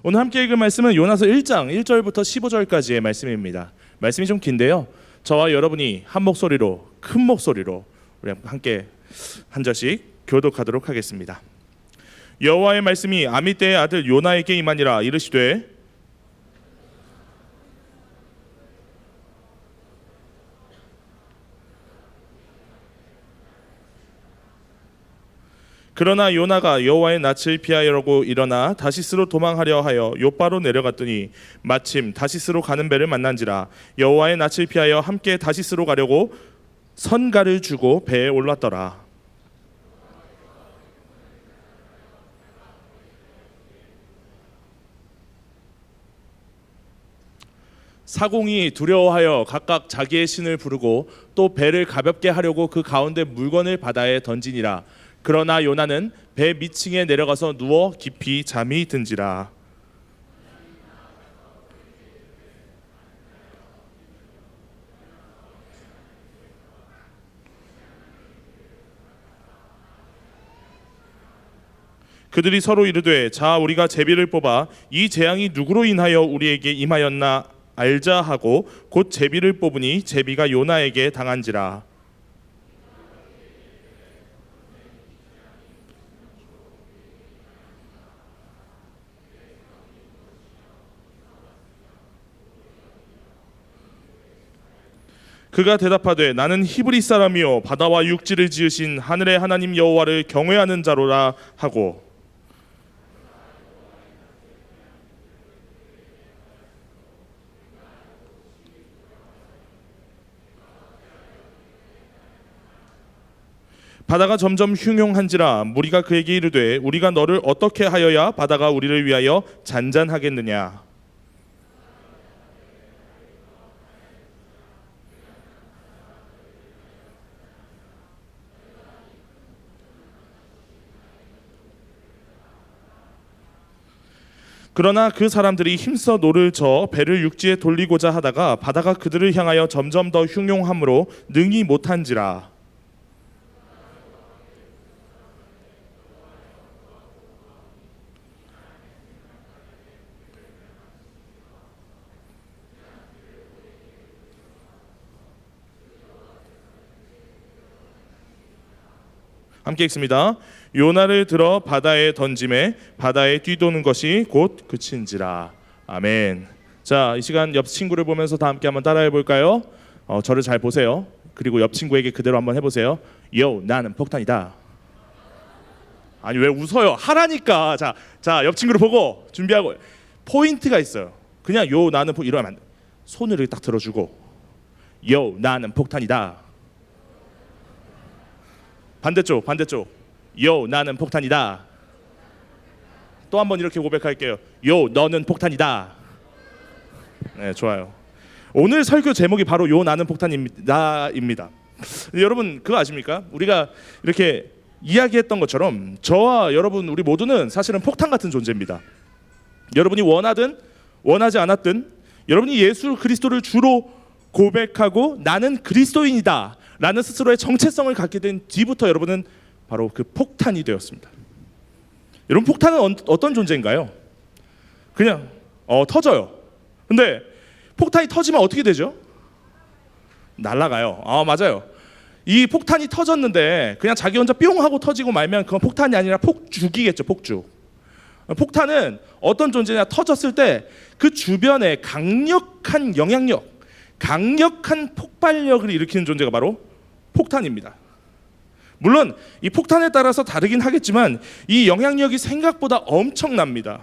오늘 함께 읽을 말씀은 요나서 1장 1절부터 15절까지의 말씀입니다. 말씀이 좀 긴데요, 저와 여러분이 한 목소리로, 큰 목소리로 우리 함께 한 절씩 교독하도록 하겠습니다. 여호와의 말씀이 아미떼의 아들 요나에게 임하니라. 이르시되 그러나 요나가 여호와의 낯을 피하려고 일어나 다시스로 도망하려 하여 요바로 내려갔더니 마침 다시스로 가는 배를 만난지라. 여호와의 낯을 피하여 함께 다시스로 가려고 선가를 주고 배에 올랐더라. 사공이 두려워하여 각각 자기의 신을 부르고 또 배를 가볍게 하려고 그 가운데 물건을 바다에 던지니라. 그러나 요나는 배 밑층에 내려가서 누워 깊이 잠이 든지라. 그들이 서로 이르되 자 우리가 제비를 뽑아 이 재앙이 누구로 인하여 우리에게 임하였나 알자 하고 곧 제비를 뽑으니 제비가 요나에게 당한지라. 그가 대답하되 나는 히브리 사람이요 바다와 육지를 지으신 하늘의 하나님 여호와를 경외하는 자로라 하고 바다가 점점 흉흉한지라. 무리가 그에게 이르되 우리가 너를 어떻게 하여야 바다가 우리를 위하여 잔잔하겠느냐. 그러나 그 사람들이 힘써 노를 저어 배를 육지에 돌리고자 하다가 바다가 그들을 향하여 점점 더 흉흉함으로 능히 못한지라. 함께 읽습니다. 요나를 들어 바다에 던짐에 바다에 뛰도는 것이 곧 그친지라. 아멘. 자, 이 시간 옆 친구를 보면서 다 함께 한번 따라해 볼까요? 저를 잘 보세요. 그리고 옆 친구에게 그대로 한번 해보세요. 요, 나는 폭탄이다. 아니 왜 웃어요? 하라니까. 자, 옆 친구를 보고 준비하고. 포인트가 있어요. 그냥 요, 나는 이러면 안 돼. 손을 이렇게 딱 들어주고 요, 나는 폭탄이다. 반대쪽. 요, 나는 폭탄이다. 또 한번 이렇게 고백할게요. 요, 너는 폭탄이다. 네, 좋아요. 오늘 설교 제목이 바로 요, 나는 폭탄이다입니다. 여러분 그거 아십니까? 우리가 이렇게 이야기했던 것처럼 저와 여러분 우리 모두는 사실은 폭탄 같은 존재입니다. 여러분이 원하든 원하지 않았든 여러분이 예수 그리스도를 주로 고백하고 나는 그리스도인이다 라는 스스로의 정체성을 갖게 된 뒤부터 여러분은 바로 그 폭탄이 되었습니다. 여러분 폭탄은 어떤 존재인가요? 그냥 터져요. 근데 폭탄이 터지면 어떻게 되죠? 날아가요. 맞아요. 이 폭탄이 터졌는데 그냥 자기 혼자 뿅 하고 터지고 말면 그건 폭탄이 아니라 폭죽이겠죠. 폭죽. 폭탄은 어떤 존재냐, 터졌을 때 그 주변에 강력한 영향력, 강력한 폭발력을 일으키는 존재가 바로 폭탄입니다. 물론 이 폭탄에 따라서 다르긴 하겠지만 이 영향력이 생각보다 엄청납니다.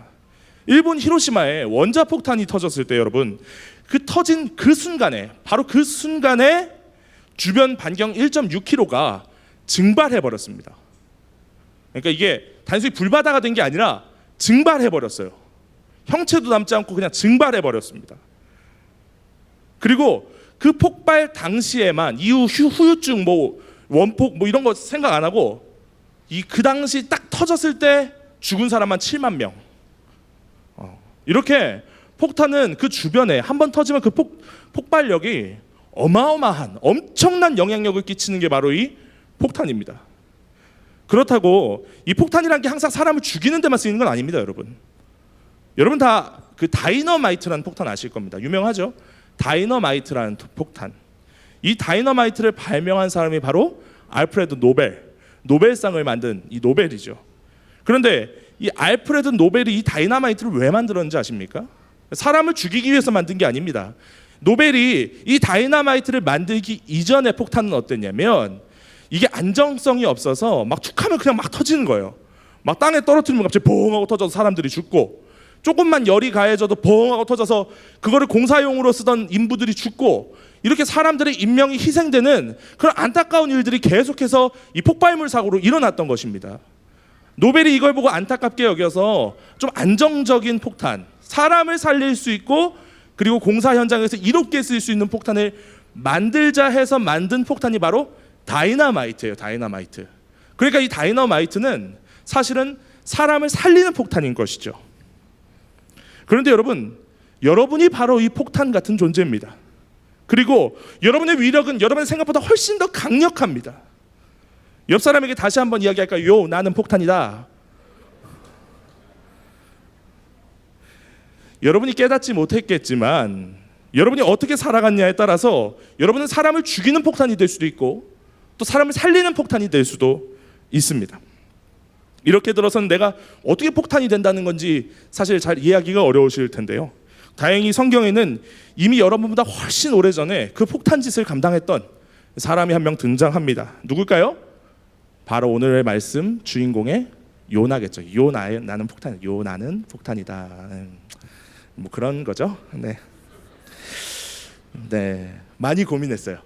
일본 히로시마에 원자폭탄이 터졌을 때 여러분 그 터진 그 순간에 바로 그 순간에 주변 반경 1.6km가 증발해 버렸습니다. 그러니까 이게 단순히 불바다가 된 게 아니라 증발해 버렸어요. 형체도 남지 않고 그냥 증발해 버렸습니다. 그리고 그 폭발 당시에만 이후 후유증 원폭 이런 거 생각 안 하고 그 당시 딱 터졌을 때 죽은 사람만 7만 명. 이렇게 폭탄은 그 주변에 한번 터지면 그 폭발력이 어마어마한 엄청난 영향력을 끼치는 게 바로 이 폭탄입니다. 그렇다고 이 폭탄이라는 게 항상 사람을 죽이는 데만 쓰이는 건 아닙니다, 여러분. 여러분 다 그 다이너마이트라는 폭탄 아실 겁니다. 유명하죠? 다이너마이트라는 폭탄. 이 다이너마이트를 발명한 사람이 바로 알프레드 노벨상을 만든 이 노벨이죠. 그런데 이 알프레드 노벨이 이 다이너마이트를 왜 만들었는지 아십니까? 사람을 죽이기 위해서 만든 게 아닙니다. 노벨이 이 다이너마이트를 만들기 이전의 폭탄은 어땠냐면 이게 안정성이 없어서 막 툭하면 그냥 막 터지는 거예요. 막 땅에 떨어뜨리면 갑자기 봉 하고 터져서 사람들이 죽고, 조금만 열이 가해져도 봉 하고 터져서 그거를 공사용으로 쓰던 인부들이 죽고, 이렇게 사람들의 인명이 희생되는 그런 안타까운 일들이 계속해서 이 폭발물 사고로 일어났던 것입니다. 노벨이 이걸 보고 안타깝게 여겨서 좀 안정적인 폭탄, 사람을 살릴 수 있고 그리고 공사 현장에서 이롭게 쓸 수 있는 폭탄을 만들자 해서 만든 폭탄이 바로 다이너마이트예요. 다이너마이트. 그러니까 이 다이너마이트는 사실은 사람을 살리는 폭탄인 것이죠. 그런데 여러분이 바로 이 폭탄 같은 존재입니다. 그리고 여러분의 위력은 여러분의 생각보다 훨씬 더 강력합니다. 옆 사람에게 다시 한번 이야기할까요? 나는 폭탄이다. 여러분이 깨닫지 못했겠지만 여러분이 어떻게 살아갔냐에 따라서 여러분은 사람을 죽이는 폭탄이 될 수도 있고 또 사람을 살리는 폭탄이 될 수도 있습니다. 이렇게 들어서는 내가 어떻게 폭탄이 된다는 건지 사실 잘 이해하기가 어려우실 텐데요. 다행히 성경에는 이미 여러분보다 훨씬 오래전에 그 폭탄 짓을 감당했던 사람이 한 명 등장합니다. 누굴까요? 바로 오늘의 말씀 주인공의 요나겠죠. 나는 폭탄, 요나는 폭탄이다. 뭐 그런 거죠. 네, 많이 고민했어요.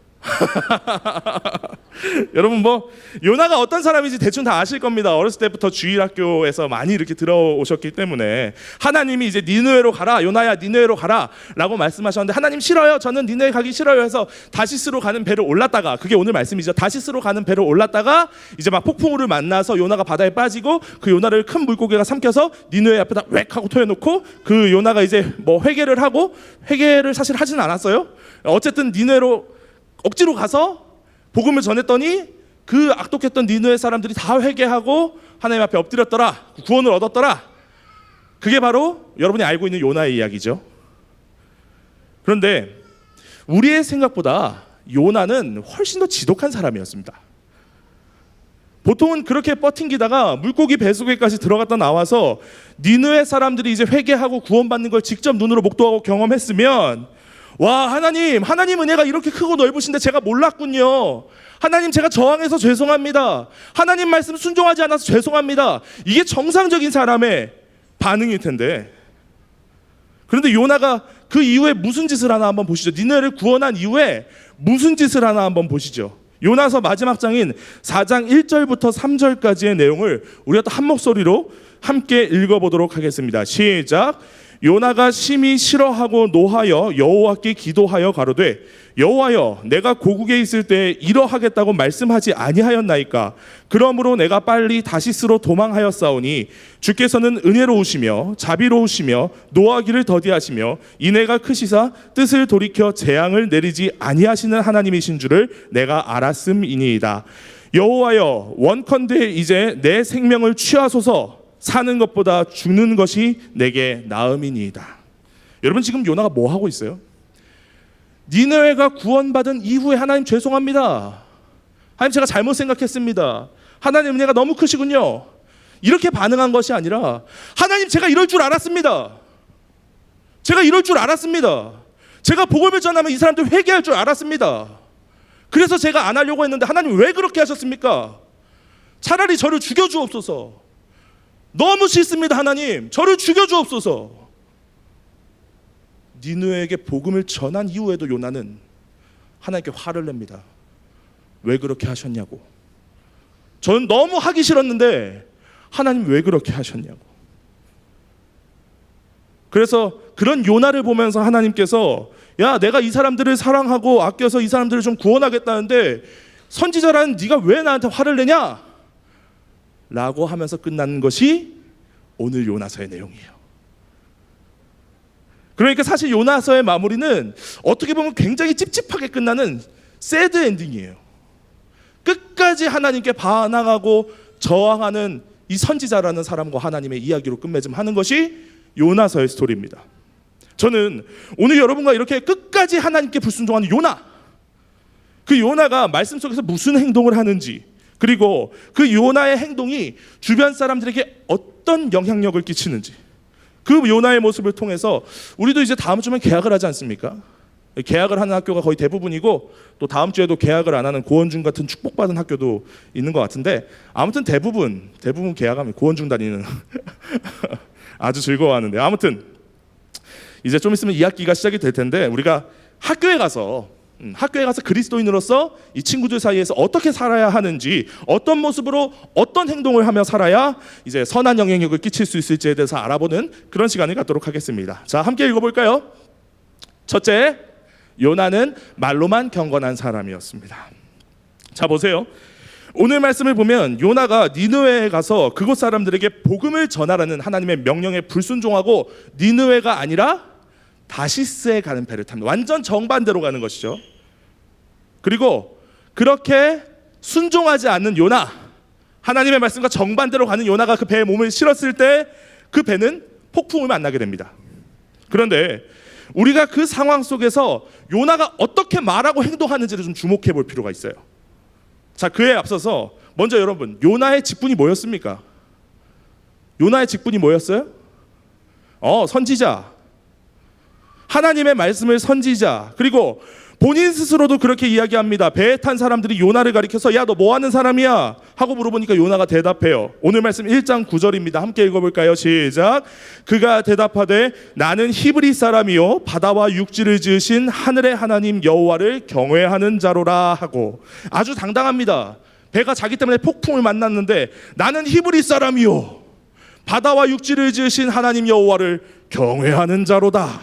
여러분 뭐 요나가 어떤 사람인지 대충 다 아실 겁니다. 어렸을 때부터 주일학교에서 많이 이렇게 들어오셨기 때문에 하나님이 이제 니느웨로 가라, 요나야 니느웨로 가라 라고 말씀하셨는데 하나님 싫어요, 저는 니느웨 가기 싫어요 해서 다시스로 가는 배를 올랐다가, 그게 오늘 말씀이죠. 다시스로 가는 배를 올랐다가 이제 막 폭풍우를 만나서 요나가 바다에 빠지고 그 요나를 큰 물고기가 삼켜서 니느웨 앞에다 웩 하고 토해놓고 그 요나가 이제 뭐 회개를 하고, 회개를 사실 하진 않았어요. 어쨌든 니느웨로 억지로 가서 복음을 전했더니 그 악독했던 니느웨 사람들이 다 회개하고 하나님 앞에 엎드렸더라, 구원을 얻었더라. 그게 바로 여러분이 알고 있는 요나의 이야기죠. 그런데 우리의 생각보다 요나는 훨씬 더 지독한 사람이었습니다. 보통은 그렇게 버팅기다가 물고기 뱃속에까지 들어갔다 나와서 니느웨 사람들이 이제 회개하고 구원받는 걸 직접 눈으로 목도하고 경험했으면, 와, 하나님 은혜가 이렇게 크고 넓으신데 제가 몰랐군요. 하나님, 제가 저항해서 죄송합니다. 하나님 말씀 순종하지 않아서 죄송합니다. 이게 정상적인 사람의 반응일 텐데, 그런데 요나가 그 이후에 무슨 짓을 하나 한번 보시죠. 니느웨를 구원한 이후에 무슨 짓을 하나 한번 보시죠. 요나서 마지막 장인 4장 1절부터 3절까지의 내용을 우리가 또 한 목소리로 함께 읽어보도록 하겠습니다. 시작. 요나가 심히 싫어하고 노하여 여호와께 기도하여 가로되, 여호와여, 내가 고국에 있을 때 이러하겠다고 말씀하지 아니하였나이까? 그러므로 내가 빨리 다시스로 도망하였사오니 주께서는 은혜로우시며 자비로우시며 노하기를 더디하시며 인애가 크시사 뜻을 돌이켜 재앙을 내리지 아니하시는 하나님이신 줄을 내가 알았음이니이다. 여호와여, 원컨대 이제 내 생명을 취하소서. 사는 것보다 죽는 것이 내게 나음이니이다. 여러분, 지금 요나가 뭐 하고 있어요? 니느웨가 구원받은 이후에 하나님 죄송합니다. 하나님, 제가 잘못 생각했습니다. 하나님 은혜가 너무 크시군요. 이렇게 반응한 것이 아니라, 하나님, 제가 이럴 줄 알았습니다. 제가 이럴 줄 알았습니다. 제가 복음을 전하면 이 사람들 회개할 줄 알았습니다. 그래서 제가 안 하려고 했는데 하나님 왜 그렇게 하셨습니까? 차라리 저를 죽여주옵소서. 너무 싫습니다. 하나님, 저를 죽여주옵소서. 니느웨에게 복음을 전한 이후에도 요나는 하나님께 화를 냅니다. 왜 그렇게 하셨냐고. 저는 너무 하기 싫었는데 하나님 왜 그렇게 하셨냐고. 그래서 그런 요나를 보면서 하나님께서, 야, 내가 이 사람들을 사랑하고 아껴서 이 사람들을 좀 구원하겠다는데 선지자라는 네가 왜 나한테 화를 내냐? 라고 하면서 끝나는 것이 오늘 요나서의 내용이에요. 그러니까 사실 요나서의 마무리는 어떻게 보면 굉장히 찝찝하게 끝나는 새드 엔딩이에요. 끝까지 하나님께 반항하고 저항하는 이 선지자라는 사람과 하나님의 이야기로 끝맺음하는 것이 요나서의 스토리입니다. 저는 오늘 여러분과 이렇게 끝까지 하나님께 불순종하는 요나, 그 요나가 말씀 속에서 무슨 행동을 하는지, 그리고 그 요나의 행동이 주변 사람들에게 어떤 영향력을 끼치는지, 그 요나의 모습을 통해서 우리도 이제 다음 주면 개학을 하지 않습니까? 개학을 하는 학교가 거의 대부분이고, 또 다음 주에도 개학을 안 하는 고원중 같은 축복받은 학교도 있는 것 같은데, 아무튼 대부분 개학하면 고원중 다니는 아주 즐거워하는데, 아무튼 이제 좀 있으면 2학기가 시작이 될 텐데, 우리가 학교에 가서 그리스도인으로서 이 친구들 사이에서 어떻게 살아야 하는지, 어떤 모습으로 어떤 행동을 하며 살아야 이제 선한 영향력을 끼칠 수 있을지에 대해서 알아보는 그런 시간을 갖도록 하겠습니다. 자, 함께 읽어볼까요? 첫째, 요나는 말로만 경건한 사람이었습니다. 자, 보세요. 오늘 말씀을 보면 요나가 니느웨에 가서 그곳 사람들에게 복음을 전하라는 하나님의 명령에 불순종하고 니느웨가 아니라 다시스에 가는 배를 탑니다. 완전 정반대로 가는 것이죠. 그리고 그렇게 순종하지 않는 요나, 하나님의 말씀과 정반대로 가는 요나가 그 배에 몸을 실었을 때 그 배는 폭풍을 만나게 됩니다. 그런데 우리가 그 상황 속에서 요나가 어떻게 말하고 행동하는지를 좀 주목해 볼 필요가 있어요. 자, 그에 앞서서 먼저 여러분, 요나의 직분이 뭐였습니까? 요나의 직분이 뭐였어요? 선지자. 하나님의 말씀을 선지자. 그리고 본인 스스로도 그렇게 이야기합니다. 배에 탄 사람들이 요나를 가리켜서 야, 너 뭐 하는 사람이야? 하고 물어보니까 요나가 대답해요. 오늘 말씀 1장 9절입니다. 함께 읽어볼까요? 시작. 그가 대답하되 나는 히브리 사람이요 바다와 육지를 지으신 하늘의 하나님 여호와를 경외하는 자로라 하고, 아주 당당합니다. 배가 자기 때문에 폭풍을 만났는데 나는 히브리 사람이요 바다와 육지를 지으신 하나님 여호와를 경외하는 자로다.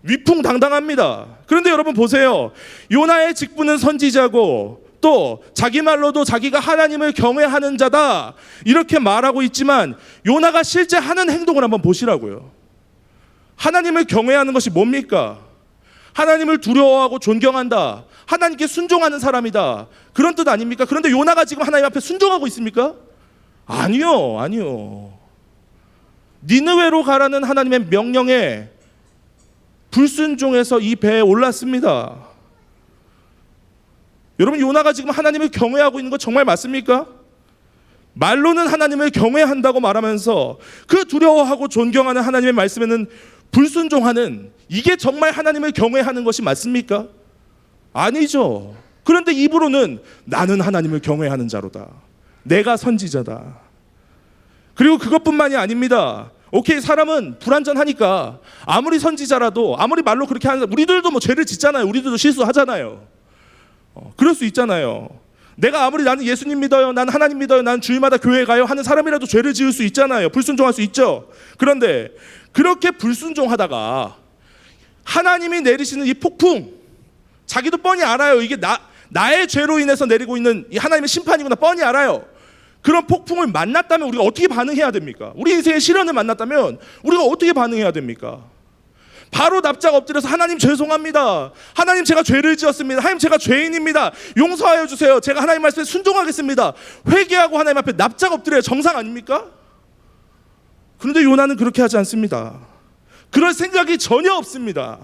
위풍당당합니다. 그런데 여러분 보세요. 요나의 직분은 선지자고, 또 자기 말로도 자기가 하나님을 경외하는 자다 이렇게 말하고 있지만, 요나가 실제 하는 행동을 한번 보시라고요. 하나님을 경외하는 것이 뭡니까? 하나님을 두려워하고 존경한다, 하나님께 순종하는 사람이다, 그런 뜻 아닙니까? 그런데 요나가 지금 하나님 앞에 순종하고 있습니까? 아니요. 니느웨로 가라는 하나님의 명령에 불순종해서 이 배에 올랐습니다. 여러분, 요나가 지금 하나님을 경외하고 있는 거 정말 맞습니까? 말로는 하나님을 경외한다고 말하면서 그 두려워하고 존경하는 하나님의 말씀에는 불순종하는, 이게 정말 하나님을 경외하는 것이 맞습니까? 아니죠. 그런데 입으로는 나는 하나님을 경외하는 자로다, 내가 선지자다. 그리고 그것뿐만이 아닙니다. 오케이, 사람은 불완전하니까 아무리 선지자라도, 아무리 말로 그렇게 하는, 우리들도 뭐 죄를 짓잖아요. 우리들도 실수하잖아요. 그럴 수 있잖아요. 내가 아무리 나는 예수님 믿어요, 난 하나님 믿어요, 난 주일마다 교회 가요 하는 사람이라도 죄를 지을 수 있잖아요. 불순종할 수 있죠. 그런데 그렇게 불순종하다가 하나님이 내리시는 이 폭풍, 자기도 뻔히 알아요. 이게 나의 죄로 인해서 내리고 있는 이 하나님의 심판이구나, 뻔히 알아요. 그런 폭풍을 만났다면 우리가 어떻게 반응해야 됩니까? 우리 인생의 시련을 만났다면 우리가 어떻게 반응해야 됩니까? 바로 납작 엎드려서 하나님 죄송합니다, 하나님 제가 죄를 지었습니다, 하나님 제가 죄인입니다, 용서하여 주세요, 제가 하나님 말씀에 순종하겠습니다, 회개하고 하나님 앞에 납작 엎드려야 정상 아닙니까? 그런데 요나는 그렇게 하지 않습니다. 그럴 생각이 전혀 없습니다.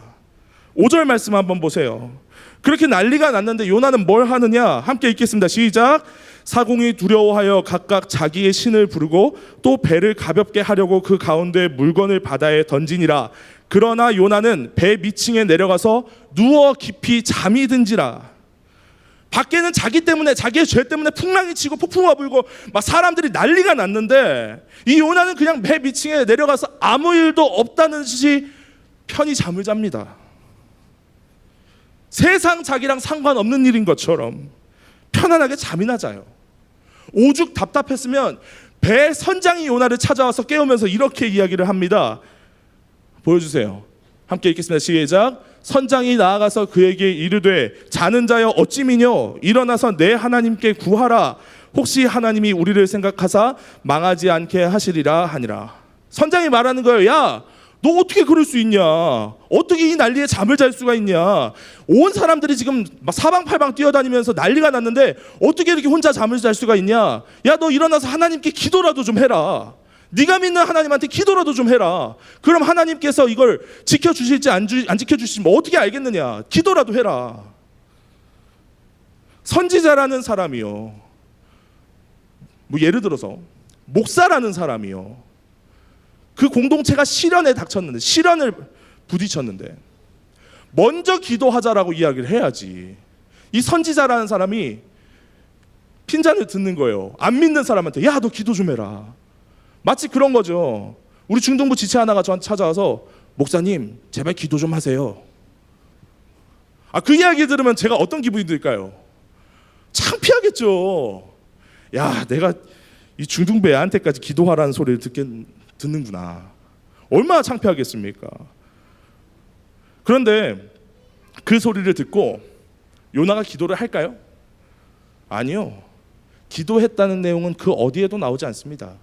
5절 말씀 한번 보세요. 그렇게 난리가 났는데 요나는 뭘 하느냐? 함께 읽겠습니다. 시작. 사공이 두려워하여 각각 자기의 신을 부르고 또 배를 가볍게 하려고 그 가운데 물건을 바다에 던지니라. 그러나 요나는 배 밑층에 내려가서 누워 깊이 잠이 든지라. 밖에는 자기 때문에, 자기의 죄 때문에 풍랑이 치고 폭풍우가 불고 막 사람들이 난리가 났는데, 이 요나는 그냥 배 밑층에 내려가서 아무 일도 없다는 듯이 편히 잠을 잡니다. 세상 자기랑 상관없는 일인 것처럼 편안하게 잠이나 자요. 오죽 답답했으면 배 선장이 요나를 찾아와서 깨우면서 이렇게 이야기를 합니다. 보여주세요. 함께 읽겠습니다. 시작. 선장이 나아가서 그에게 이르되 자는 자여 어찌 미뇨? 일어나서 내 하나님께 구하라. 혹시 하나님이 우리를 생각하사 망하지 않게 하시리라 하니라. 선장이 말하는 거예요. 야, 너 어떻게 그럴 수 있냐? 어떻게 이 난리에 잠을 잘 수가 있냐? 온 사람들이 지금 막 사방팔방 뛰어다니면서 난리가 났는데 어떻게 이렇게 혼자 잠을 잘 수가 있냐? 야, 너 일어나서 하나님께 기도라도 좀 해라. 네가 믿는 하나님한테 기도라도 좀 해라. 그럼 하나님께서 이걸 지켜주실지 안 지켜주실지 뭐 어떻게 알겠느냐. 기도라도 해라. 선지자라는 사람이요, 뭐 예를 들어서 목사라는 사람이요, 그 공동체가 시련에 닥쳤는데, 시련을 부딪혔는데 먼저 기도하자라고 이야기를 해야지. 이 선지자라는 사람이 핀잔을 듣는 거예요. 안 믿는 사람한테 야, 너 기도 좀 해라. 마치 그런 거죠. 우리 중동부 지체 하나가 저한테 찾아와서 목사님 제발 기도 좀 하세요. 그 이야기 들으면 제가 어떤 기분이 들까요? 창피하겠죠. 야, 내가 이 중동부 애한테까지 기도하라는 소리를 듣는구나. 얼마나 창피하겠습니까? 그런데 그 소리를 듣고 요나가 기도를 할까요? 아니요. 기도했다는 내용은 그 어디에도 나오지 않습니다.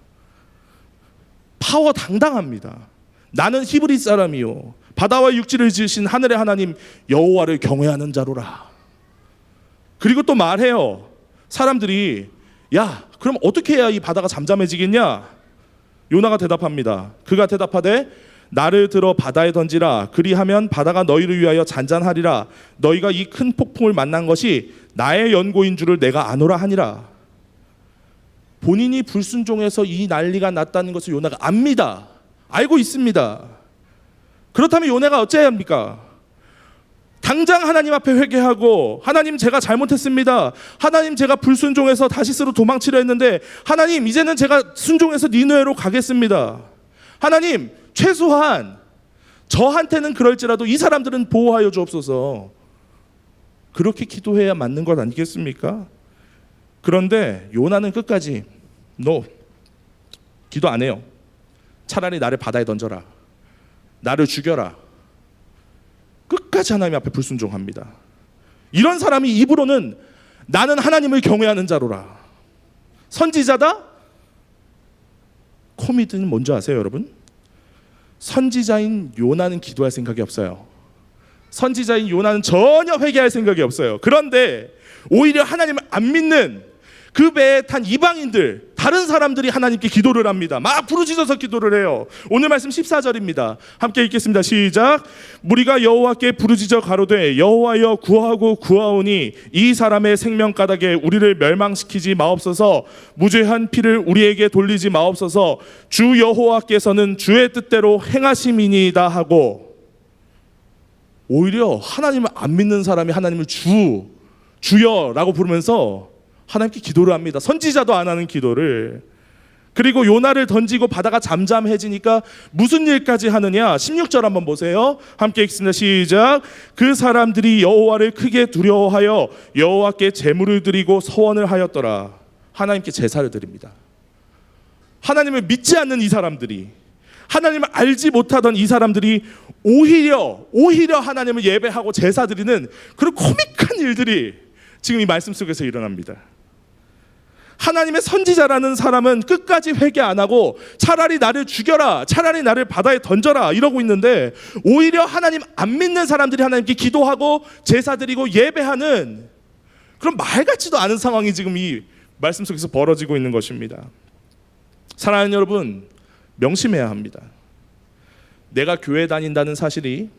파워 당당합니다. 나는 히브리 사람이요, 바다와 육지를 지으신 하늘의 하나님 여호와를 경외하는 자로라. 그리고 또 말해요. 사람들이 야, 그럼 어떻게 해야 이 바다가 잠잠해지겠냐? 요나가 대답합니다. 그가 대답하되 나를 들어 바다에 던지라. 그리하면 바다가 너희를 위하여 잔잔하리라. 너희가 이 큰 폭풍을 만난 것이 나의 연고인 줄을 내가 아노라 하니라. 본인이 불순종해서 이 난리가 났다는 것을 요나가 압니다. 알고 있습니다. 그렇다면 요나가 어찌해야 합니까? 당장 하나님 앞에 회개하고 하나님 제가 잘못했습니다. 하나님 제가 불순종해서 다시스로 도망치려 했는데 하나님 이제는 제가 순종해서 니느웨로 가겠습니다. 하나님 최소한 저한테는 그럴지라도 이 사람들은 보호하여 주옵소서. 그렇게 기도해야 맞는 것 아니겠습니까? 그런데 요나는 끝까지 너 기도 안 해요. 차라리 나를 바다에 던져라. 나를 죽여라. 끝까지 하나님 앞에 불순종합니다. 이런 사람이 입으로는 나는 하나님을 경외하는 자로라. 선지자다? 코미디는 뭔지 아세요, 여러분? 선지자인 요나는 기도할 생각이 없어요. 선지자인 요나는 전혀 회개할 생각이 없어요. 그런데 오히려 하나님을 안 믿는 그 배에 탄 이방인들, 다른 사람들이 하나님께 기도를 합니다. 막 부르짖어서 기도를 해요. 오늘 말씀 14절입니다. 함께 읽겠습니다. 시작. 무리가 여호와께 부르짖어 가로되 여호와여 구하고 구하오니 이 사람의 생명가닥에 우리를 멸망시키지 마옵소서. 무죄한 피를 우리에게 돌리지 마옵소서. 주 여호와께서는 주의 뜻대로 행하심이니이다 하고, 오히려 하나님을 안 믿는 사람이 하나님을 주여라고 부르면서 하나님께 기도를 합니다. 선지자도 안 하는 기도를. 그리고 요나를 던지고 바다가 잠잠해지니까 무슨 일까지 하느냐? 16절 한번 보세요. 함께 읽습니다. 시작. 그 사람들이 여호와를 크게 두려워하여 여호와께 제물을 드리고 서원을 하였더라. 하나님께 제사를 드립니다. 하나님을 믿지 않는 이 사람들이, 하나님을 알지 못하던 이 사람들이 오히려 하나님을 예배하고 제사 드리는 그런 코믹한 일들이 지금 이 말씀 속에서 일어납니다. 하나님의 선지자라는 사람은 끝까지 회개 안 하고 차라리 나를 죽여라, 차라리 나를 바다에 던져라 이러고 있는데, 오히려 하나님 안 믿는 사람들이 하나님께 기도하고 제사 드리고 예배하는 그런 말 같지도 않은 상황이 지금 이 말씀 속에서 벌어지고 있는 것입니다. 사랑하는 여러분, 명심해야 합니다. 내가 교회 다닌다는 사실이,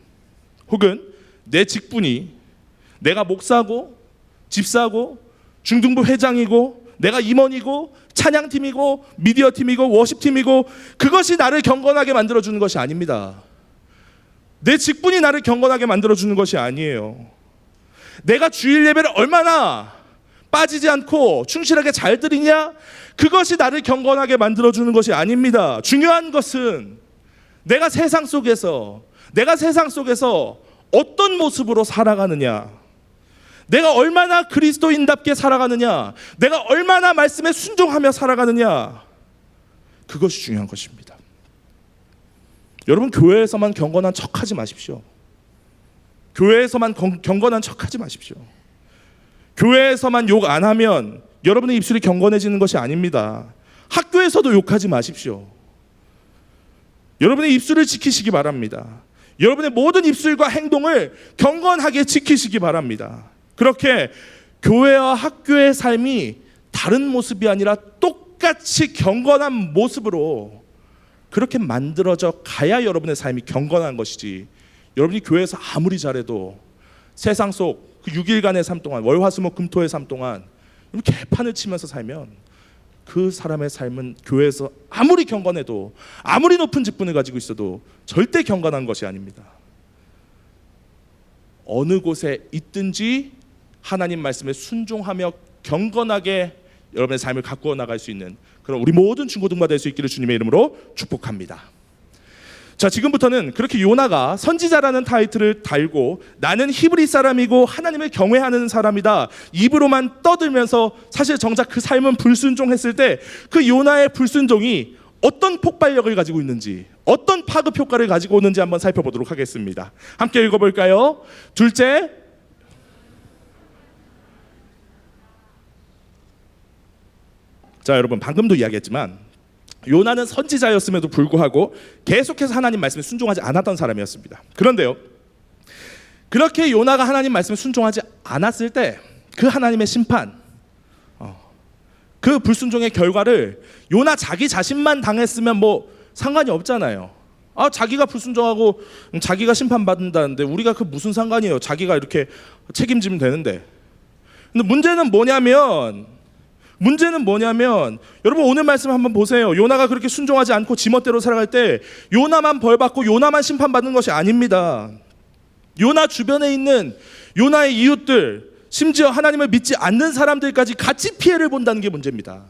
혹은 내 직분이, 내가 목사고 집사고 중등부 회장이고 내가 임원이고 찬양팀이고 미디어팀이고 워십팀이고, 그것이 나를 경건하게 만들어주는 것이 아닙니다. 내 직분이 나를 경건하게 만들어주는 것이 아니에요. 내가 주일 예배를 얼마나 빠지지 않고 충실하게 잘 드리냐, 그것이 나를 경건하게 만들어주는 것이 아닙니다. 중요한 것은 내가 세상 속에서 어떤 모습으로 살아가느냐, 내가 얼마나 그리스도인답게 살아가느냐, 내가 얼마나 말씀에 순종하며 살아가느냐, 그것이 중요한 것입니다. 여러분, 교회에서만 경건한 척하지 마십시오. 교회에서만 경건한 척하지 마십시오. 교회에서만 욕 안 하면 여러분의 입술이 경건해지는 것이 아닙니다. 학교에서도 욕하지 마십시오. 여러분의 입술을 지키시기 바랍니다. 여러분의 모든 입술과 행동을 경건하게 지키시기 바랍니다. 그렇게 교회와 학교의 삶이 다른 모습이 아니라 똑같이 경건한 모습으로 그렇게 만들어져 가야 여러분의 삶이 경건한 것이지, 여러분이 교회에서 아무리 잘해도 세상 속 그 6일간의 삶 동안, 월화수목금토의 삶 동안 개판을 치면서 살면 그 사람의 삶은 교회에서 아무리 경건해도, 아무리 높은 직분을 가지고 있어도 절대 경건한 것이 아닙니다. 어느 곳에 있든지 하나님 말씀에 순종하며 경건하게 여러분의 삶을 가꾸어 나갈 수 있는 그런 우리 모든 중고등부가 될 수 있기를 주님의 이름으로 축복합니다. 자, 지금부터는 그렇게 요나가 선지자라는 타이틀을 달고 나는 히브리 사람이고 하나님을 경외하는 사람이다 입으로만 떠들면서 사실 정작 그 삶은 불순종했을 때 그 요나의 불순종이 어떤 폭발력을 가지고 있는지, 어떤 파급 효과를 가지고 오는지 한번 살펴보도록 하겠습니다. 함께 읽어볼까요? 둘째, 자, 여러분 방금도 이야기했지만 요나는 선지자였음에도 불구하고 계속해서 하나님 말씀에 순종하지 않았던 사람이었습니다. 그런데요, 그렇게 요나가 하나님 말씀에 순종하지 않았을 때 그 하나님의 심판, 그 불순종의 결과를 요나 자기 자신만 당했으면 뭐 상관이 없잖아요. 자기가 불순종하고 자기가 심판받는다는데 우리가 그 무슨 상관이에요? 자기가 이렇게 책임지면 되는데. 근데 문제는 뭐냐면 여러분 오늘 말씀 한번 보세요. 요나가 그렇게 순종하지 않고 지멋대로 살아갈 때 요나만 벌받고 요나만 심판받는 것이 아닙니다. 요나 주변에 있는 요나의 이웃들, 심지어 하나님을 믿지 않는 사람들까지 같이 피해를 본다는 게 문제입니다.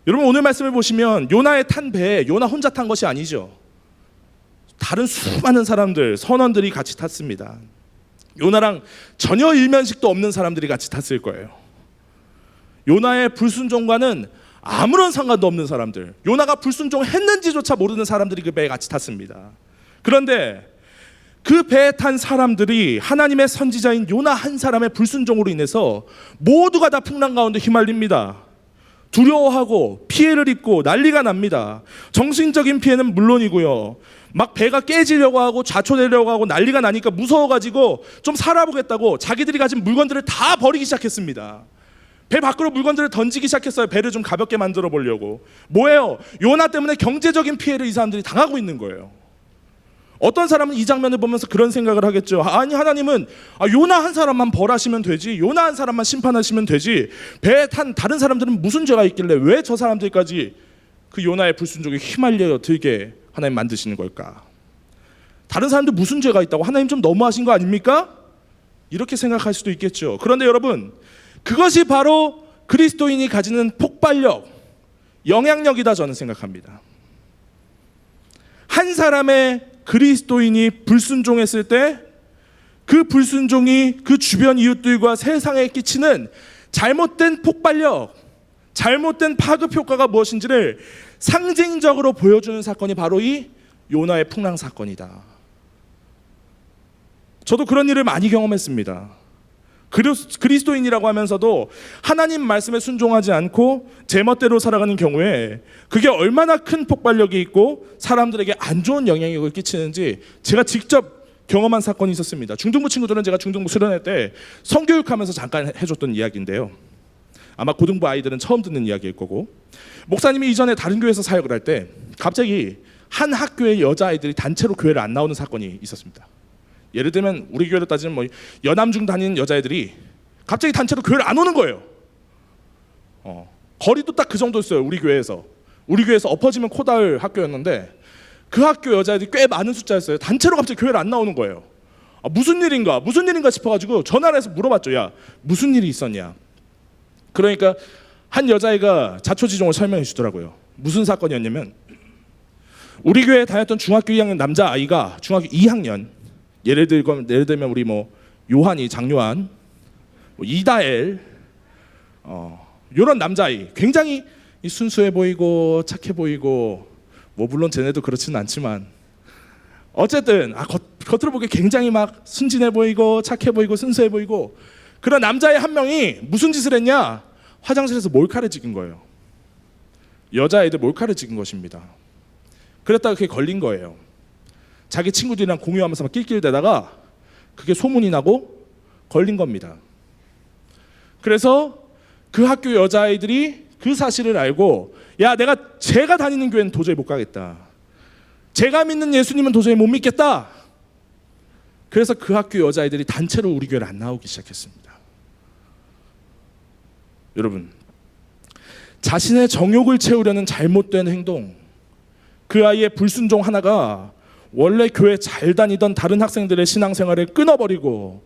여러분 오늘 말씀을 보시면 요나의 탄 배에 요나 혼자 탄 것이 아니죠. 다른 수많은 사람들, 선원들이 같이 탔습니다. 요나랑 전혀 일면식도 없는 사람들이 같이 탔을 거예요. 요나의 불순종과는 아무런 상관도 없는 사람들, 요나가 불순종했는지조차 모르는 사람들이 그 배에 같이 탔습니다. 그런데 그 배에 탄 사람들이 하나님의 선지자인 요나 한 사람의 불순종으로 인해서 모두가 다 풍랑 가운데 휘말립니다. 두려워하고 피해를 입고 난리가 납니다. 정신적인 피해는 물론이고요, 막 배가 깨지려고 하고 좌초되려고 하고 난리가 나니까 무서워가지고 좀 살아보겠다고 자기들이 가진 물건들을 다 버리기 시작했습니다. 배 밖으로 물건들을 던지기 시작했어요. 배를 좀 가볍게 만들어 보려고. 뭐예요? 요나 때문에 경제적인 피해를 이 사람들이 당하고 있는 거예요. 어떤 사람은 이 장면을 보면서 그런 생각을 하겠죠. 아니, 하나님은 요나 한 사람만 벌하시면 되지, 요나 한 사람만 심판하시면 되지, 배에 탄 다른 사람들은 무슨 죄가 있길래 왜 저 사람들까지 그 요나의 불순종에 휘말려 들게 하나님 만드시는 걸까? 다른 사람들 무슨 죄가 있다고? 하나님 좀 너무하신 거 아닙니까? 이렇게 생각할 수도 있겠죠. 그런데 여러분, 그것이 바로 그리스도인이 가지는 폭발력, 영향력이다 저는 생각합니다. 한 사람의 그리스도인이 불순종했을 때 그 불순종이 그 주변 이웃들과 세상에 끼치는 잘못된 폭발력, 잘못된 파급 효과가 무엇인지를 상징적으로 보여주는 사건이 바로 이 요나의 풍랑 사건이다. 저도 그런 일을 많이 경험했습니다. 그리스도인이라고 하면서도 하나님 말씀에 순종하지 않고 제멋대로 살아가는 경우에 그게 얼마나 큰 폭발력이 있고 사람들에게 안 좋은 영향력을 끼치는지 제가 직접 경험한 사건이 있었습니다. 중등부 친구들은 제가 중등부 수련회 때 성교육하면서 잠깐 해줬던 이야기인데요, 아마 고등부 아이들은 처음 듣는 이야기일 거고, 목사님이 이전에 다른 교회에서 사역을 할 때 갑자기 한 학교의 여자아이들이 단체로 교회를 안 나오는 사건이 있었습니다. 예를 들면 우리 교회로 따지면 뭐 연암중 다니는 여자애들이 갑자기 단체로 교회를 안 오는 거예요. 거리도 딱 그 정도였어요. 우리 교회에서 엎어지면 코 닿을 학교였는데 그 학교 여자애들이 꽤 많은 숫자였어요. 단체로 갑자기 교회를 안 나오는 거예요. 무슨 일인가 싶어가지고 전화를 해서 물어봤죠. 야, 무슨 일이 있었냐. 그러니까 한 여자애가 자초지종을 설명해 주더라고요. 무슨 사건이었냐면 우리 교회에 다녔던 중학교 2학년 남자아이가 중학교 2학년, 예를 들면 우리 뭐 요한이, 장요한, 뭐 이다엘, 이런 남자아이, 굉장히 순수해 보이고 착해 보이고, 뭐 물론 쟤네도 그렇지는 않지만 어쨌든 겉으로 보기에 굉장히 막 순진해 보이고 착해 보이고 순수해 보이고 그런 남자애 한 명이 무슨 짓을 했냐? 화장실에서 몰카를 찍은 거예요. 여자애들 몰카를 찍은 것입니다. 그랬다가 그게 걸린 거예요. 자기 친구들이랑 공유하면서 막 낄낄대다가 그게 소문이 나고 걸린 겁니다. 그래서 그 학교 여자아이들이 그 사실을 알고 야, 제가 다니는 교회는 도저히 못 가겠다. 제가 믿는 예수님은 도저히 못 믿겠다. 그래서 그 학교 여자아이들이 단체로 우리 교회를 안 나오기 시작했습니다. 여러분, 자신의 정욕을 채우려는 잘못된 행동, 그 아이의 불순종 하나가 원래 교회 잘 다니던 다른 학생들의 신앙생활을 끊어버리고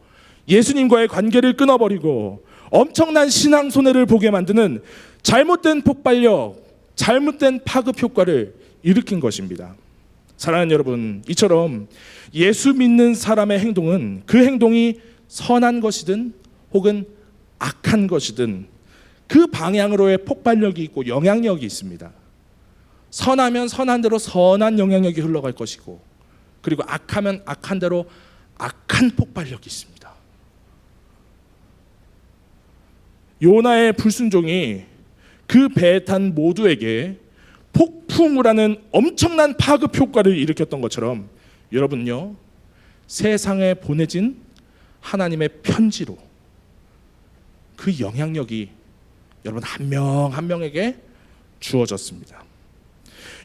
예수님과의 관계를 끊어버리고 엄청난 신앙 손해를 보게 만드는 잘못된 폭발력, 잘못된 파급 효과를 일으킨 것입니다. 사랑하는 여러분, 이처럼 예수 믿는 사람의 행동은 그 행동이 선한 것이든 혹은 악한 것이든 그 방향으로의 폭발력이 있고 영향력이 있습니다. 선하면 선한 대로 선한 영향력이 흘러갈 것이고, 그리고 악하면 악한 대로 악한 폭발력이 있습니다. 요나의 불순종이 그 배에 탄 모두에게 폭풍을 하는 엄청난 파급 효과를 일으켰던 것처럼 여러분요, 세상에 보내진 하나님의 편지로 그 영향력이 여러분 한 명 한 명에게 주어졌습니다.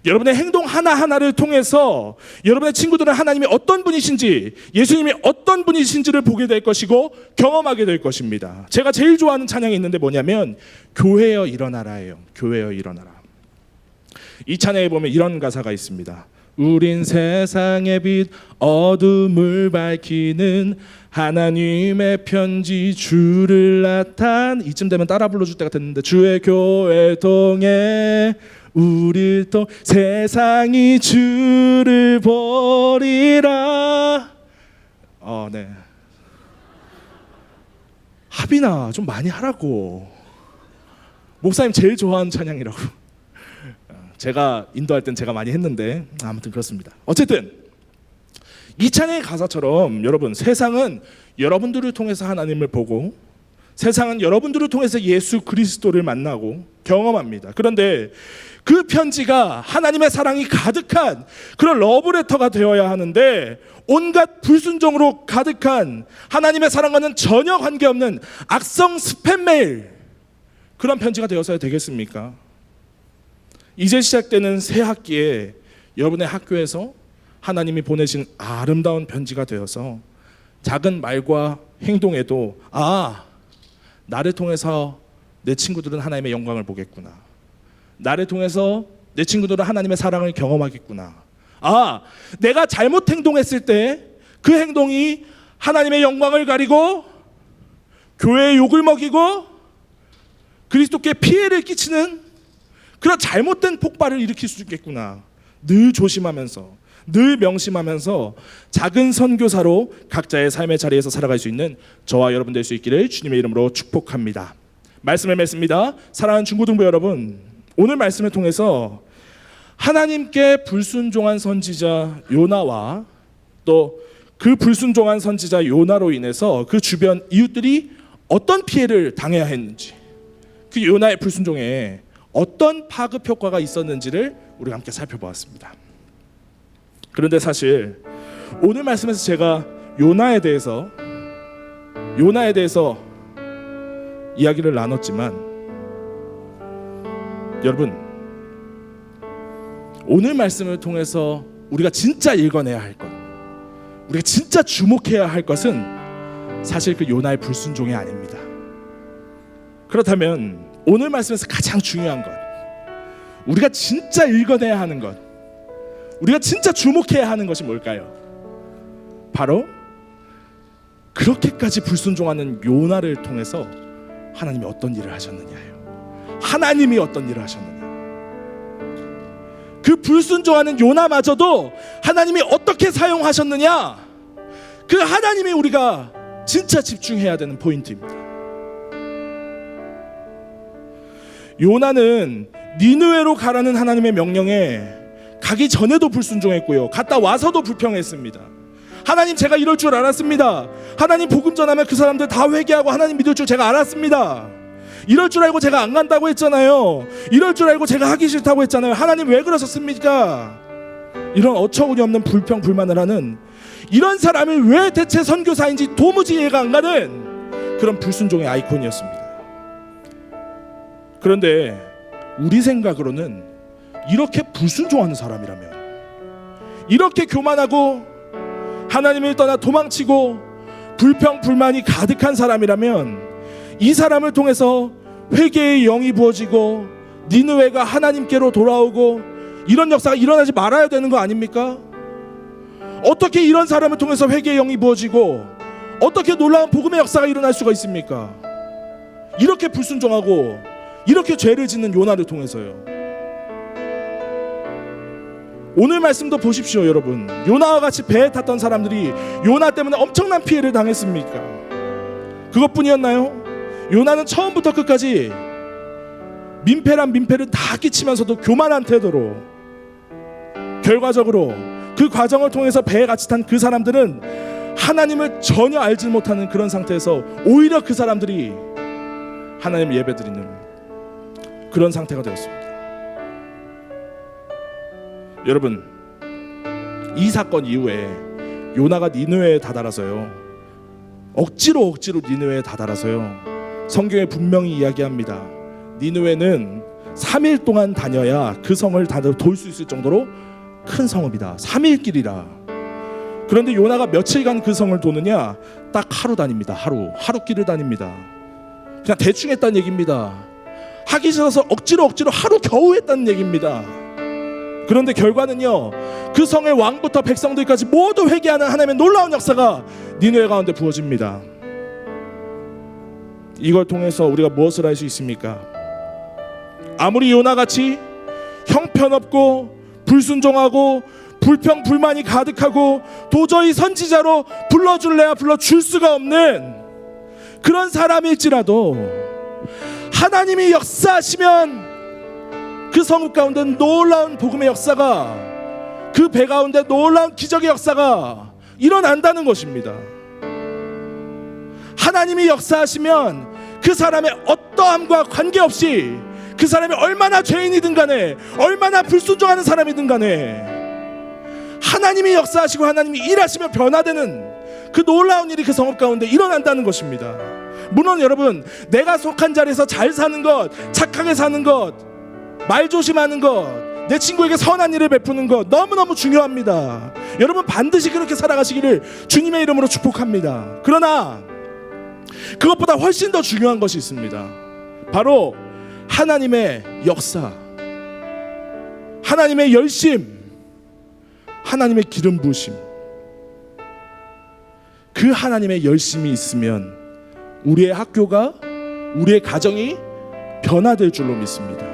여러분의 행동 하나하나를 통해서 여러분의 친구들은 하나님이 어떤 분이신지, 예수님이 어떤 분이신지를 보게 될 것이고 경험하게 될 것입니다. 제가 제일 좋아하는 찬양이 있는데 뭐냐면 교회여 일어나라예요. 교회여 일어나라. 이 찬양에 보면 이런 가사가 있습니다. 우린 세상의 빛 어둠을 밝히는 하나님의 편지 주를 이쯤 되면 따라 불러줄 때가 됐는데 주의 교회 통해 우릴 또 세상이 주를 버리라. 네. 합이나 좀 많이 하라고. 목사님 제일 좋아하는 찬양이라고. 제가 인도할 땐 제가 많이 했는데 아무튼 그렇습니다. 어쨌든 이 찬양의 가사처럼 여러분, 세상은 여러분들을 통해서 하나님을 보고 세상은 여러분들을 통해서 예수 그리스도를 만나고 경험합니다. 그런데 그 편지가 하나님의 사랑이 가득한 그런 러브레터가 되어야 하는데 온갖 불순종으로 가득한 하나님의 사랑과는 전혀 관계없는 악성 스팸 메일, 그런 편지가 되어서야 되겠습니까? 이제 시작되는 새 학기에 여러분의 학교에서 하나님이 보내신 아름다운 편지가 되어서 작은 말과 행동에도 나를 통해서 내 친구들은 하나님의 영광을 보겠구나. 나를 통해서 내 친구들은 하나님의 사랑을 경험하겠구나. 내가 잘못 행동했을 때 그 행동이 하나님의 영광을 가리고 교회의 욕을 먹이고 그리스도께 피해를 끼치는 그런 잘못된 폭발을 일으킬 수 있겠구나. 늘 조심하면서, 늘 명심하면서 작은 선교사로 각자의 삶의 자리에서 살아갈 수 있는 저와 여러분 될 수 있기를 주님의 이름으로 축복합니다. 말씀을 맺습니다. 사랑하는 중고등부 여러분, 오늘 말씀을 통해서 하나님께 불순종한 선지자 요나와 또 그 불순종한 선지자 요나로 인해서 그 주변 이웃들이 어떤 피해를 당해야 했는지, 그 요나의 불순종에 어떤 파급 효과가 있었는지를 우리가 함께 살펴보았습니다. 그런데 사실 오늘 말씀에서 제가 요나에 대해서 이야기를 나눴지만 여러분, 오늘 말씀을 통해서 우리가 진짜 읽어내야 할 것, 우리가 진짜 주목해야 할 것은 사실 그 요나의 불순종이 아닙니다. 그렇다면 오늘 말씀에서 가장 중요한 것, 우리가 진짜 읽어내야 하는 것, 우리가 진짜 주목해야 하는 것이 뭘까요? 바로 그렇게까지 불순종하는 요나를 통해서 하나님이 어떤 일을 하셨느냐예요. 하나님이 어떤 일을 하셨느냐. 그 불순종하는 요나마저도 하나님이 어떻게 사용하셨느냐, 그 하나님이 우리가 진짜 집중해야 되는 포인트입니다. 요나는 니느웨로 가라는 하나님의 명령에 가기 전에도 불순종했고요, 갔다 와서도 불평했습니다. 하나님, 제가 이럴 줄 알았습니다. 하나님, 복음 전하면 그 사람들 다 회개하고 하나님 믿을 줄 제가 알았습니다. 이럴 줄 알고 제가 안 간다고 했잖아요. 이럴 줄 알고 제가 하기 싫다고 했잖아요. 하나님 왜 그러셨습니까? 이런 어처구니 없는 불평 불만을 하는 이런 사람이 왜 대체 선교사인지 도무지 이해가 안 가는 그런 불순종의 아이콘이었습니다. 그런데 우리 생각으로는 이렇게 불순종하는 사람이라면, 이렇게 교만하고 하나님을 떠나 도망치고 불평불만이 가득한 사람이라면 이 사람을 통해서 회개의 영이 부어지고 니느웨가 하나님께로 돌아오고 이런 역사가 일어나지 말아야 되는 거 아닙니까? 어떻게 이런 사람을 통해서 회개의 영이 부어지고 어떻게 놀라운 복음의 역사가 일어날 수가 있습니까? 이렇게 불순종하고 이렇게 죄를 짓는 요나를 통해서요. 오늘 말씀도 보십시오, 여러분. 요나와 같이 배에 탔던 사람들이 요나 때문에 엄청난 피해를 당했습니까? 그것뿐이었나요? 요나는 처음부터 끝까지 민폐란 민폐를 다 끼치면서도 교만한 태도로, 결과적으로 그 과정을 통해서 배에 같이 탄 그 사람들은 하나님을 전혀 알지 못하는 그런 상태에서 오히려 그 사람들이 하나님을 예배드리는 그런 상태가 되었습니다. 여러분, 이 사건 이후에 요나가 니느웨에 다다라서요, 억지로 니느웨에 다다라서요, 성경에 분명히 이야기합니다. 니느웨는 3일 동안 다녀야 그 성을 돌 수 있을 정도로 큰 성읍이다. 3일 길이라. 그런데 요나가 며칠간 그 성을 도느냐? 딱 하루 다닙니다. 하루 길을 다닙니다. 그냥 대충 했다는 얘기입니다. 하기 싫어서 억지로 하루 겨우 했다는 얘기입니다. 그런데 결과는요, 그 성의 왕부터 백성들까지 모두 회개하는 하나님의 놀라운 역사가 니느웨 가운데 부어집니다. 이걸 통해서 우리가 무엇을 할 수 있습니까? 아무리 요나같이 형편없고 불순종하고 불평불만이 가득하고 도저히 선지자로 불러줄래야 불러줄 수가 없는 그런 사람일지라도 하나님이 역사하시면 그 성읍 가운데 놀라운 복음의 역사가, 그 배 가운데 놀라운 기적의 역사가 일어난다는 것입니다. 하나님이 역사하시면 그 사람의 어떠함과 관계없이, 그 사람이 얼마나 죄인이든 간에, 얼마나 불순종하는 사람이든 간에 하나님이 역사하시고 하나님이 일하시며 변화되는 그 놀라운 일이 그 성읍 가운데 일어난다는 것입니다. 물론 여러분, 내가 속한 자리에서 잘 사는 것, 착하게 사는 것, 말 조심하는 것, 내 친구에게 선한 일을 베푸는 것 너무너무 중요합니다. 여러분 반드시 그렇게 살아가시기를 주님의 이름으로 축복합니다. 그러나 그것보다 훨씬 더 중요한 것이 있습니다. 바로 하나님의 역사, 하나님의 열심, 하나님의 기름 부으심. 그 하나님의 열심이 있으면 우리의 학교가, 우리의 가정이 변화될 줄로 믿습니다.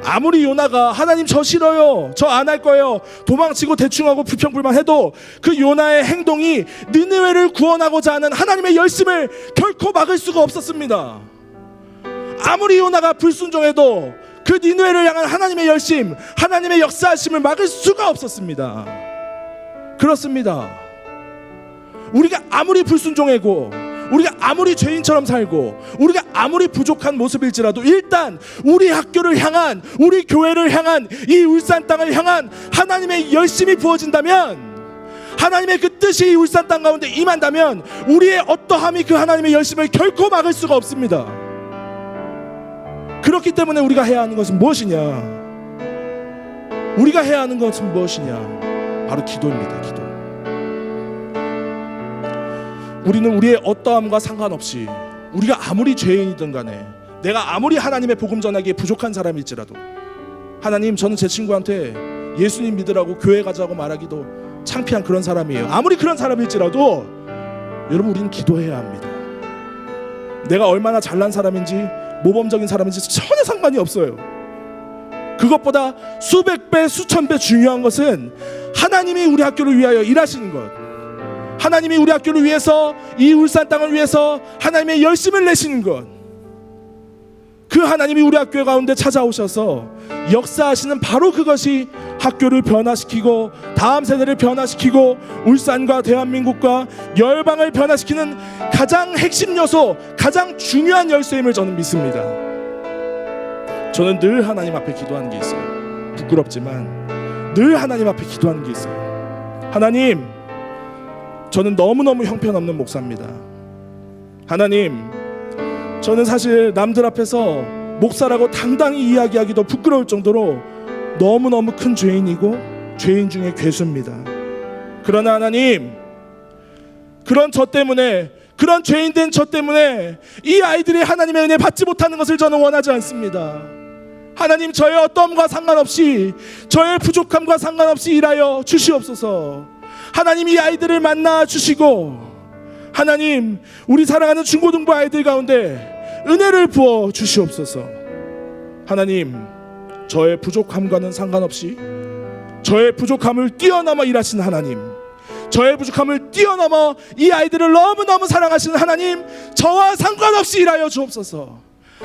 아무리 요나가 하나님 저 싫어요, 저 안 할 거예요, 도망치고 대충하고 불평불만해도 그 요나의 행동이 니느웨를 구원하고자 하는 하나님의 열심을 결코 막을 수가 없었습니다. 아무리 요나가 불순종해도 그 니느웨를 향한 하나님의 열심, 하나님의 역사하심을 막을 수가 없었습니다. 그렇습니다. 우리가 아무리 불순종하고, 우리가 아무리 죄인처럼 살고, 우리가 아무리 부족한 모습일지라도 일단 우리 학교를 향한, 우리 교회를 향한, 이 울산 땅을 향한 하나님의 열심이 부어진다면, 하나님의 그 뜻이 이 울산 땅 가운데 임한다면 우리의 어떠함이 그 하나님의 열심을 결코 막을 수가 없습니다. 그렇기 때문에 우리가 해야 하는 것은 무엇이냐? 우리가 해야 하는 것은 무엇이냐? 바로 기도입니다. 기도. 우리는 우리의 어떠함과 상관없이, 우리가 아무리 죄인이든 간에, 내가 아무리 하나님의 복음 전하기에 부족한 사람일지라도, 하나님 저는 제 친구한테 예수님 믿으라고 교회 가자고 말하기도 창피한 그런 사람이에요. 아무리 그런 사람일지라도 여러분, 우리는 기도해야 합니다. 내가 얼마나 잘난 사람인지 모범적인 사람인지 전혀 상관이 없어요. 그것보다 수백 배 수천 배 중요한 것은 하나님이 우리 학교를 위하여 일하시는 것, 하나님이 우리 학교를 위해서, 이 울산 땅을 위해서 하나님의 열심을 내시는 것, 그 하나님이 우리 학교 가운데 찾아오셔서 역사하시는 바로 그것이 학교를 변화시키고 다음 세대를 변화시키고 울산과 대한민국과 열방을 변화시키는 가장 핵심 요소, 가장 중요한 열쇠임을 저는 믿습니다. 저는 늘 하나님 앞에 기도하는 게 있어요. 부끄럽지만 늘 하나님 앞에 기도하는 게 있어요. 하나님, 저는 너무너무 형편없는 목사입니다. 하나님, 저는 사실 남들 앞에서 목사라고 당당히 이야기하기도 부끄러울 정도로 너무너무 큰 죄인이고 죄인 중에 괴수입니다. 그러나 하나님, 그런 저 때문에, 그런 죄인된 저 때문에 이 아이들이 하나님의 은혜 받지 못하는 것을 저는 원하지 않습니다. 하나님, 저의 어떠함과 상관없이, 저의 부족함과 상관없이 일하여 주시옵소서. 하나님, 이 아이들을 만나 주시고, 하나님, 우리 사랑하는 중고등부 아이들 가운데 은혜를 부어 주시옵소서. 하나님, 저의 부족함과는 상관없이 저의 부족함을 뛰어넘어 일하시는 하나님, 저의 부족함을 뛰어넘어 이 아이들을 너무너무 사랑하시는 하나님, 저와 상관없이 일하여 주옵소서.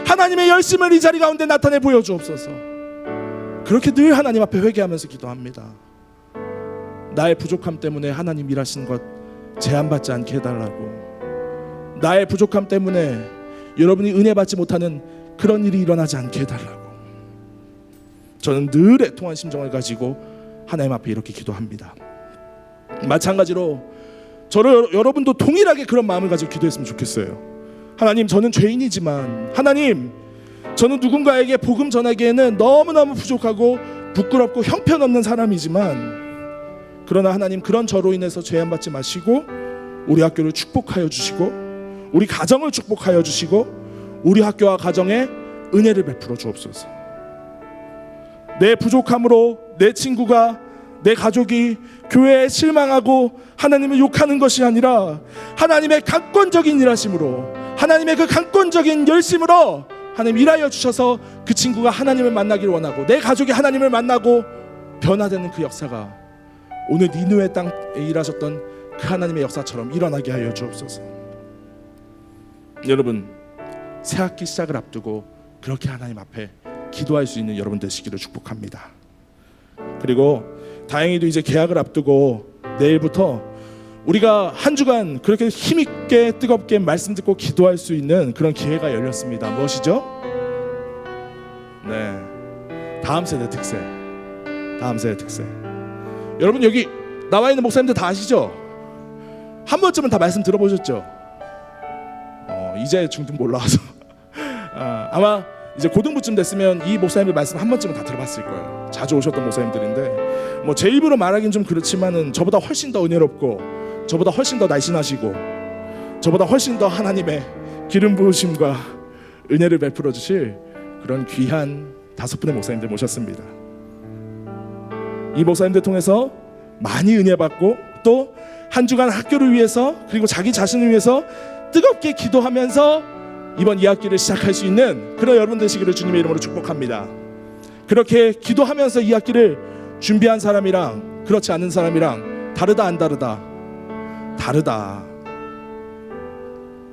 하나님의 열심을 이 자리 가운데 나타내 보여주옵소서. 그렇게 늘 하나님 앞에 회개하면서 기도합니다. 나의 부족함 때문에 하나님 일하시는 것 제한받지 않게 해달라고, 나의 부족함 때문에 여러분이 은혜 받지 못하는 그런 일이 일어나지 않게 해달라고, 저는 늘 애통한 심정을 가지고 하나님 앞에 이렇게 기도합니다. 마찬가지로 여러분도 동일하게 그런 마음을 가지고 기도했으면 좋겠어요. 하나님, 저는 죄인이지만, 하나님, 저는 누군가에게 복음 전하기에는 너무너무 부족하고 부끄럽고 형편없는 사람이지만, 그러나 하나님, 그런 저로 인해서 죄안 받지 마시고 우리 학교를 축복하여 주시고 우리 가정을 축복하여 주시고 우리 학교와 가정에 은혜를 베풀어 주옵소서. 내 부족함으로 내 친구가, 내 가족이 교회에 실망하고 하나님을 욕하는 것이 아니라 하나님의 강권적인 일하심으로, 하나님의 그 강권적인 열심으로 하나님 일하여 주셔서 그 친구가 하나님을 만나기를 원하고 내 가족이 하나님을 만나고 변화되는 그 역사가 오늘 니느웨 땅에 일하셨던 그 하나님의 역사처럼 일어나게 하여 주옵소서. 여러분, 새학기 시작을 앞두고 그렇게 하나님 앞에 기도할 수 있는 여러분 되시기를 축복합니다. 그리고 다행히도 이제 개학을 앞두고 내일부터 우리가 한 주간 그렇게 힘있게 뜨겁게 말씀 듣고 기도할 수 있는 그런 기회가 열렸습니다. 무엇이죠? 네, 다음 세대 특세. 다음 세대 특세. 여러분, 여기 나와 있는 목사님들 다 아시죠? 한 번쯤은 다 말씀 들어보셨죠? 이제 중등부 올라와서 아마 이제 고등부쯤 됐으면 이 목사님들 말씀 한 번쯤은 다 들어봤을 거예요. 자주 오셨던 목사님들인데, 뭐 제 입으로 말하긴 좀 그렇지만은 저보다 훨씬 더 은혜롭고, 저보다 훨씬 더 날씬하시고, 저보다 훨씬 더 하나님의 기름 부으심과 은혜를 베풀어 주실 그런 귀한 5분의 목사님들 모셨습니다. 이 목사님들 통해서 많이 은혜 받고 또 한 주간 학교를 위해서 그리고 자기 자신을 위해서 뜨겁게 기도하면서 이번 2학기를 시작할 수 있는 그런 여러분 되시기를 주님의 이름으로 축복합니다. 그렇게 기도하면서 2학기를 준비한 사람이랑 그렇지 않은 사람이랑 다르다 안 다르다? 다르다.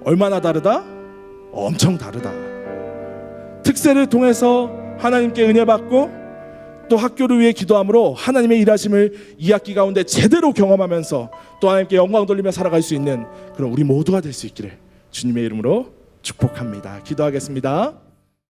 얼마나 다르다? 엄청 다르다. 특세를 통해서 하나님께 은혜 받고 또 학교를 위해 기도함으로 하나님의 일하심을 2학기 가운데 제대로 경험하면서 또 하나님께 영광 돌리며 살아갈 수 있는 그런 우리 모두가 될 수 있기를 주님의 이름으로 축복합니다. 기도하겠습니다.